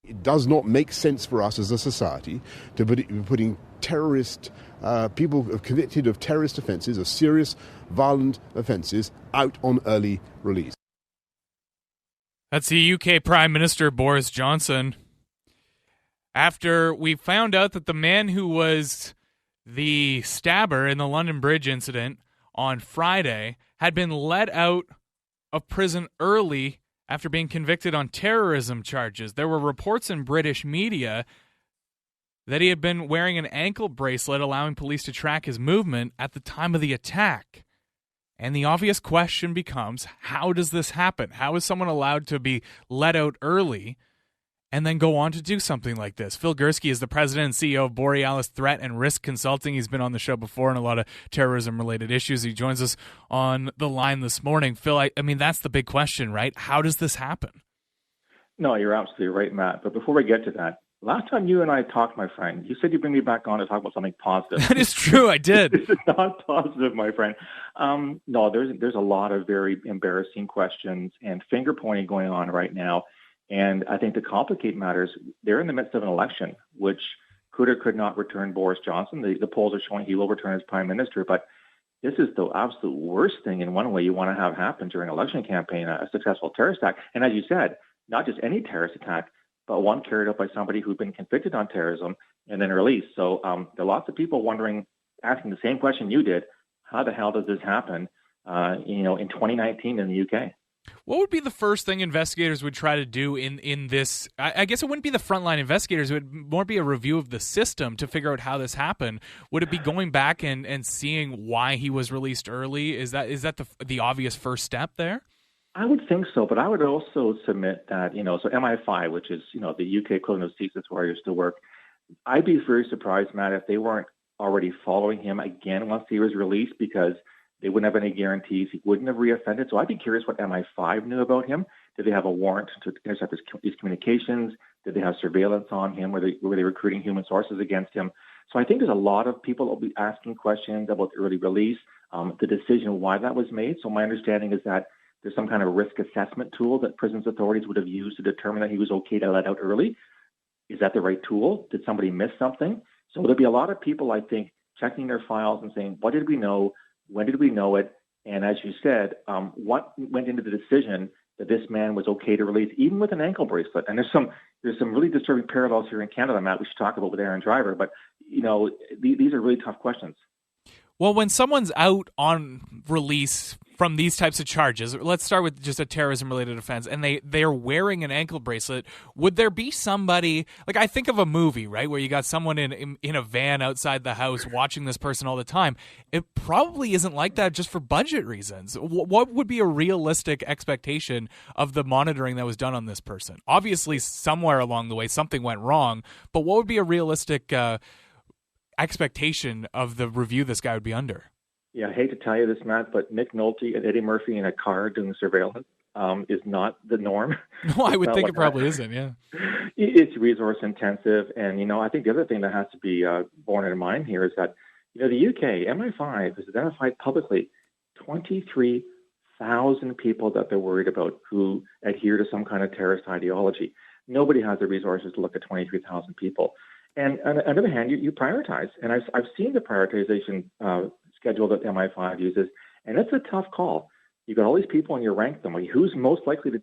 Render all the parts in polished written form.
It does not make sense for us as a society to be putting people convicted of terrorist offences, of serious violent offences, out on early release. That's the UK Prime Minister Boris Johnson. After we found out that the man who was the stabber in the London Bridge incident on Friday had been let out of prison early after being convicted on terrorism charges. There were reports in British media that he had been wearing an ankle bracelet allowing police to track his movement at the time of the attack. And the obvious question becomes, how does this happen? How is someone allowed to be let out early and then go on to do something like this? Phil Gurski is the president and CEO of Borealis Threat and Risk Consulting. He's been on the show before on a lot of terrorism-related issues. He joins us on the line this morning. Phil, I mean, that's the big question, right? How does this happen? No, you're absolutely right, Matt. But before we get to that, last time you and I talked, my friend, you said you'd bring me back on to talk about something positive. That is true, I did. This is not positive, my friend. No, there's a lot of very embarrassing questions and finger-pointing going on right now. And I think to complicate matters, they're in the midst of an election, which could or could not return Boris Johnson. The polls are showing he will return as prime minister. But this is the absolute worst thing in one way you want to have happen during an election campaign, a successful terrorist attack. And as you said, not just any terrorist attack, but one carried out by somebody who'd been convicted on terrorism and then released. So there are lots of people wondering, asking the same question you did, how the hell does this happen, in 2019 in the UK? What would be the first thing investigators would try to do in this? I guess it wouldn't be the frontline investigators. It would more be a review of the system to figure out how this happened. Would it be going back and seeing why he was released early? Is that the obvious first step there? I would think so, but I would also submit that, so MI5, which is, the UK equivalent of CSIS where I used to work, I'd be very surprised, Matt, if they weren't already following him again once he was released, because they wouldn't have any guarantees. He wouldn't have reoffended. So I'd be curious what MI5 knew about him. Did they have a warrant to intercept his communications? Did they have surveillance on him? Were they recruiting human sources against him? So I think there's a lot of people that will be asking questions about the early release, the decision why that was made. So my understanding is that there's some kind of risk assessment tool that prisons authorities would have used to determine that he was okay to let out early. Is that the right tool? Did somebody miss something? So there'll be a lot of people, I think, checking their files and saying, what did we know? When did we know it? And as you said, what went into the decision that this man was okay to release, even with an ankle bracelet? And there's some really disturbing parallels here in Canada, Matt, we should talk about with Aaron Driver. But, these are really tough questions. Well, when someone's out on release from these types of charges, let's start with just a terrorism-related offense, and they're wearing an ankle bracelet, would there be somebody, like I think of a movie, right, where you got someone in a van outside the house watching this person all the time. It probably isn't like that just for budget reasons. What would be a realistic expectation of the monitoring that was done on this person? Obviously, somewhere along the way, something went wrong, but what would be a realistic expectation of the review this guy would be under? Yeah, I hate to tell you this, Matt, but Nick Nolte and Eddie Murphy in a car doing surveillance is not the norm. No, I would think it probably isn't, yeah. It's resource intensive. And, I think the other thing that has to be borne in mind here is that, the UK, MI5 has identified publicly 23,000 people that they're worried about who adhere to some kind of terrorist ideology. Nobody has the resources to look at 23,000 people. And on the other hand, you prioritize. And I've seen the prioritization schedule that MI5 uses, and it's a tough call. You've got all these people and you rank them. Who's most likely to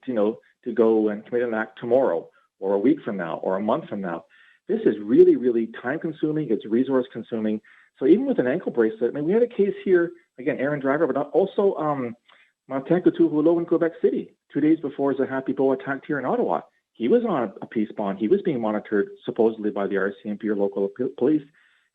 go and commit an act tomorrow or a week from now or a month from now? This is really, really time-consuming. It's resource-consuming. So even with an ankle bracelet, we had a case here, again, Aaron Driver, but also Martin Couture-Rouleau in Quebec City, 2 days before the Happy Bow attacked here in Ottawa. He was on a peace bond. He was being monitored supposedly by the RCMP or local police,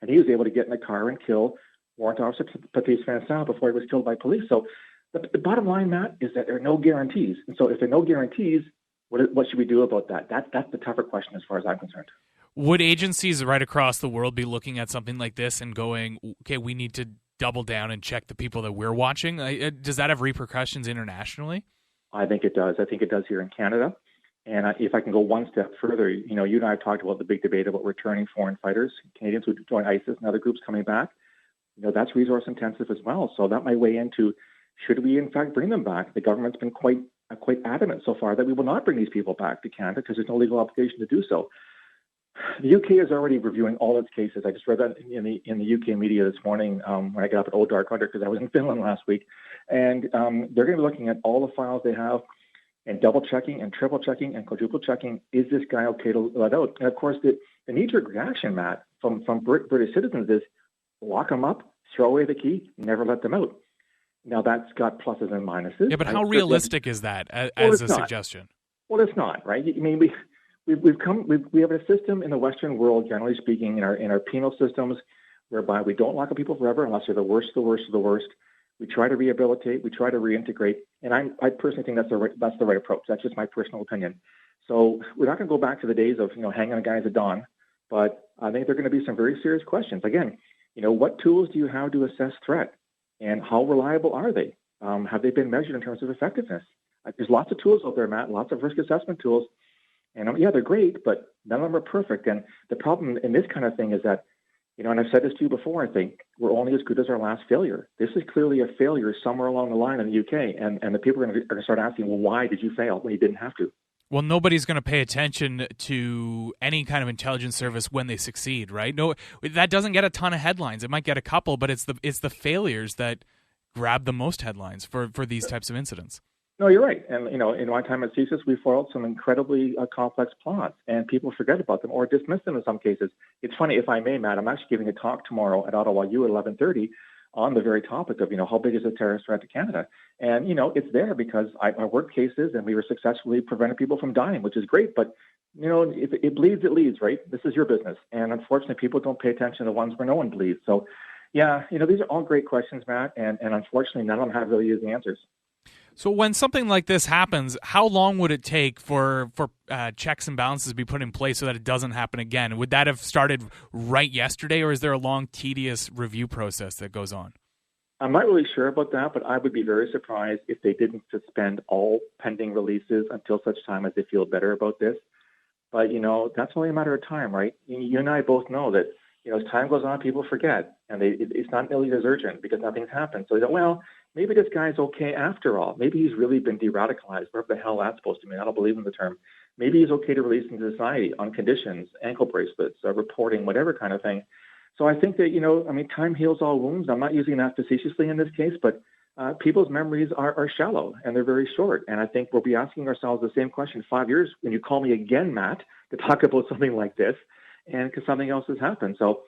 and he was able to get in a car and kill Warrant Officer Patrice Vincent before he was killed by police. So the bottom line, Matt, is that there are no guarantees. And so if there are no guarantees, what should we do about that? That's the tougher question as far as I'm concerned. Would agencies right across the world be looking at something like this and going, okay, we need to double down and check the people that we're watching? Does that have repercussions internationally? I think it does. I think it does here in Canada. And if I can go one step further, you and I have talked about the big debate about returning foreign fighters, Canadians who join ISIS and other groups coming back. That's resource intensive as well. So that might weigh into, should we in fact bring them back? The government's been quite quite adamant so far that we will not bring these people back to Canada because there's no legal obligation to do so. The UK is already reviewing all its cases. I just read that in the UK media this morning when I got up at Old Dark Hunter because I was in Finland last week. And they're going to be looking at all the files they have and double-checking and triple-checking and quadruple-checking, is this guy okay to let out? And, of course, the knee-jerk reaction, Matt, from British citizens is lock them up, throw away the key, never let them out. Now, that's got pluses and minuses. Yeah, but how realistic is that as a suggestion? Well, it's not, right? I mean, we have a system in the Western world, generally speaking, in our penal systems, whereby we don't lock up people forever unless they're the worst of the worst. We try to rehabilitate, we try to reintegrate, and I personally think that's the right approach. That's just my personal opinion. So we're not going to go back to the days of hanging on guys at dawn, but I think there are going to be some very serious questions. Again, what tools do you have to assess threat, and how reliable are they? Have they been measured in terms of effectiveness? There's lots of tools out there, Matt, lots of risk assessment tools, and they're great, but none of them are perfect. And the problem in this kind of thing is that, and I've said this to you before, I think we're only as good as our last failure. This is clearly a failure somewhere along the line in the UK, and the people are going to start asking, well, why did you fail when you didn't have to? Well, nobody's going to pay attention to any kind of intelligence service when they succeed, right? No, that doesn't get a ton of headlines. It might get a couple, but it's the failures that grab the most headlines for these types of incidents. No, you're right. And, in my time at CSIS, we foiled some incredibly complex plots, and people forget about them or dismiss them in some cases. It's funny, if I may, Matt, I'm actually giving a talk tomorrow at Ottawa U at 11:30 on the very topic of, how big is a terrorist threat to Canada? And, it's there because I worked cases and we were successfully preventing people from dying, which is great. But, if it bleeds, it leads, right? This is your business. And unfortunately, people don't pay attention to the ones where no one bleeds. So, yeah, these are all great questions, Matt. And unfortunately, none of them have really easy answers. So when something like this happens, how long would it take for checks and balances to be put in place so that it doesn't happen again? Would that have started right yesterday, or is there a long, tedious review process that goes on? I'm not really sure about that, but I would be very surprised if they didn't suspend all pending releases until such time as they feel better about this. But, that's only a matter of time, right? You and I both know that, as time goes on, people forget, and it's not nearly as urgent because nothing's happened. So they go, well, maybe this guy's okay after all. Maybe he's really been de-radicalized, whatever the hell that's supposed to mean. I don't believe in the term. Maybe he's okay to release into society on conditions, ankle bracelets, reporting, whatever kind of thing. So I think that, time heals all wounds. I'm not using that facetiously in this case, but people's memories are shallow and they're very short. And I think we'll be asking ourselves the same question 5 years when you call me again, Matt, to talk about something like this, and because something else has happened. So,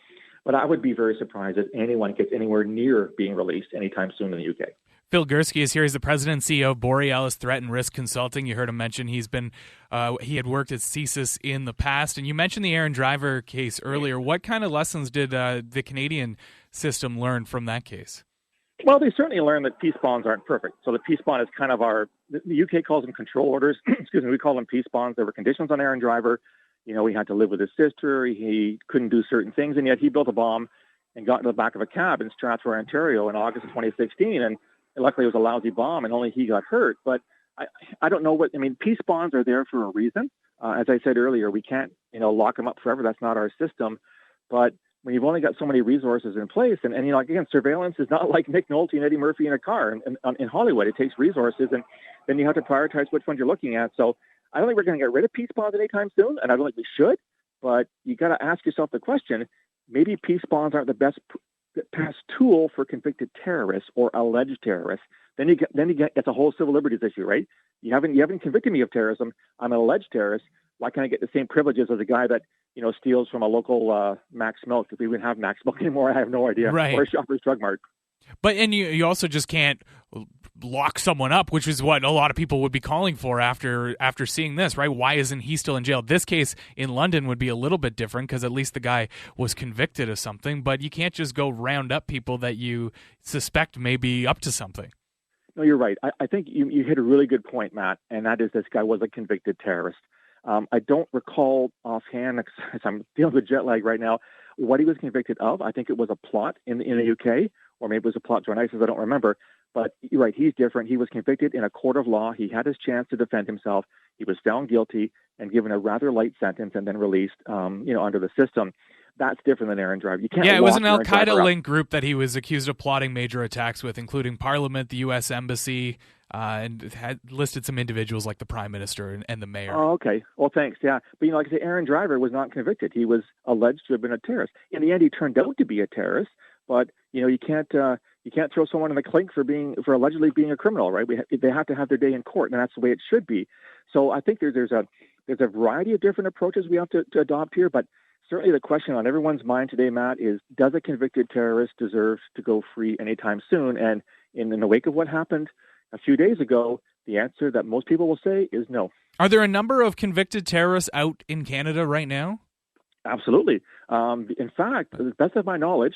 but I would be very surprised if anyone gets anywhere near being released anytime soon in the UK. Phil Gurski is here. He's the president and CEO of Borealis Threat and Risk Consulting. You heard him mention he had worked at CSIS in the past. And you mentioned the Aaron Driver case earlier. What kind of lessons did the Canadian system learn from that case? Well, they certainly learned that peace bonds aren't perfect. So the peace bond is kind of the UK calls them control orders. Excuse me, we call them peace bonds. There were conditions on Aaron Driver. He had to live with his sister. He couldn't do certain things. And yet he built a bomb and got into the back of a cab in Stratford, Ontario in August of 2016. And luckily it was a lousy bomb and only he got hurt. But I don't know peace bonds are there for a reason. As I said earlier, we can't, lock them up forever. That's not our system. But when you've only got so many resources in place, and again, surveillance is not like Nick Nolte and Eddie Murphy in a car in Hollywood. It takes resources, and then you have to prioritize which ones you're looking at. So I don't think we're going to get rid of peace bonds anytime soon, and I don't think we should. But you got to ask yourself the question: maybe peace bonds aren't the best tool for convicted terrorists or alleged terrorists. Then you get it's a whole civil liberties issue, right? You haven't convicted me of terrorism. I'm an alleged terrorist. Why can't I get the same privileges as a guy that steals from a local Max Milk? If we even have Max Milk anymore, I have no idea. Right. Or Shoppers Drug Mart. But you also just can't lock someone up, which is what a lot of people would be calling for after seeing this, right? Why isn't he still in jail? This case in London would be a little bit different because at least the guy was convicted of something, but you can't just go round up people that you suspect may be up to something. No, you're right. I think you hit a really good point, Matt, and that is this guy was a convicted terrorist. I don't recall offhand, as I'm dealing with jet lag right now, what he was convicted of. I think it was a plot in the UK, or maybe it was a plot to join ISIS. I don't remember. But you're right, he's different. He was convicted in a court of law. He had his chance to defend himself. He was found guilty and given a rather light sentence and then released, under the system. That's different than Aaron Driver. You can't. Yeah, it was an Al-Qaeda-linked group that he was accused of plotting major attacks with, including Parliament, the U.S. Embassy, and had listed some individuals like the Prime Minister and the Mayor. Oh, okay. Well, thanks. Yeah. But, like I say, Aaron Driver was not convicted. He was alleged to have been a terrorist. In the end, he turned out to be a terrorist. But, you can't throw someone in the clink for allegedly being a criminal, right? They have to have their day in court, and that's the way it should be. So I think there's a variety of different approaches we have to adopt here, but certainly the question on everyone's mind today, Matt, is does a convicted terrorist deserve to go free anytime soon? And in the wake of what happened a few days ago, the answer that most people will say is no. Are there a number of convicted terrorists out in Canada right now? Absolutely. In fact, to the best of my knowledge,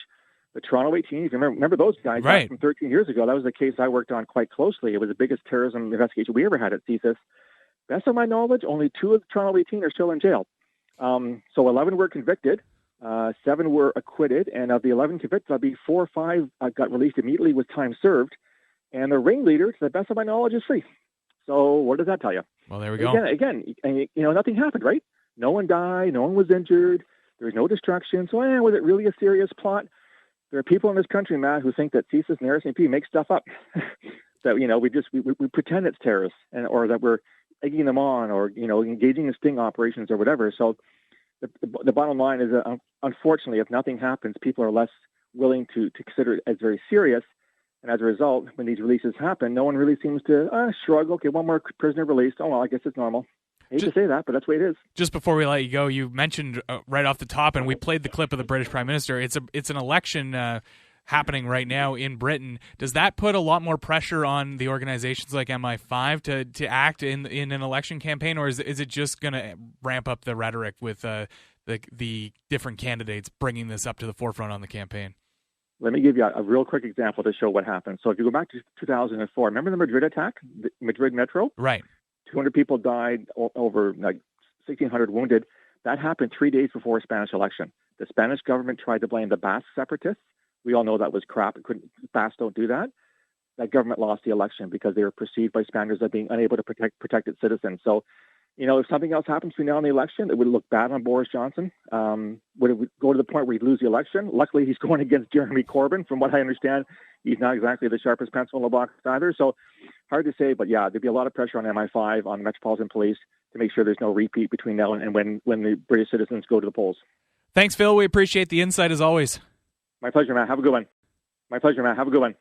the Toronto 18, if you remember those guys right. from 13 years ago, that was a case I worked on quite closely. It was the biggest terrorism investigation we ever had at CSIS. Best of my knowledge, only 2 of the Toronto 18 are still in jail. So 11 were convicted, 7 were acquitted, and of the 11 convicted, I believe 4 or 5 got released immediately with time served. And the ringleader, to the best of my knowledge, is free. So what does that tell you? Well, there we go. Again, nothing happened, right? No one died, no one was injured, there was no destruction. So was it really a serious plot? There are people in this country, Matt, who think that CSIS and the RCMP make stuff up. That we pretend it's terrorists, or that we're egging them on, or engaging in sting operations or whatever. So the bottom line is, unfortunately, if nothing happens, people are less willing to consider it as very serious. And as a result, when these releases happen, no one really seems to shrug. Okay, one more prisoner released. Oh well, I guess it's normal. I hate to say that, but that's the way it is. Just before we let you go, you mentioned right off the top, and we played the clip of the British Prime Minister. It's an election happening right now in Britain. Does that put a lot more pressure on the organizations like MI5 to act in an election campaign, or is it just going to ramp up the rhetoric with the different candidates bringing this up to the forefront on the campaign? Let me give you a real quick example to show what happened. So if you go back to 2004, remember the Madrid attack, the Madrid Metro? Right. 200 people died, over 1,600 wounded. That happened 3 days before a Spanish election. The Spanish government tried to blame the Basque separatists. We all know that was crap. Basques don't do that. That government lost the election because they were perceived by Spaniards as being unable to protect its citizens. So, if something else happens between now and the election, it would look bad on Boris Johnson. Would it go to the point where he'd lose the election? Luckily, he's going against Jeremy Corbyn. From what I understand, he's not exactly the sharpest pencil in the box either. So hard to say, but yeah, there'd be a lot of pressure on MI5, on the Metropolitan Police, to make sure there's no repeat between now and when the British citizens go to the polls. Thanks, Phil. We appreciate the insight as always. My pleasure, Matt. Have a good one.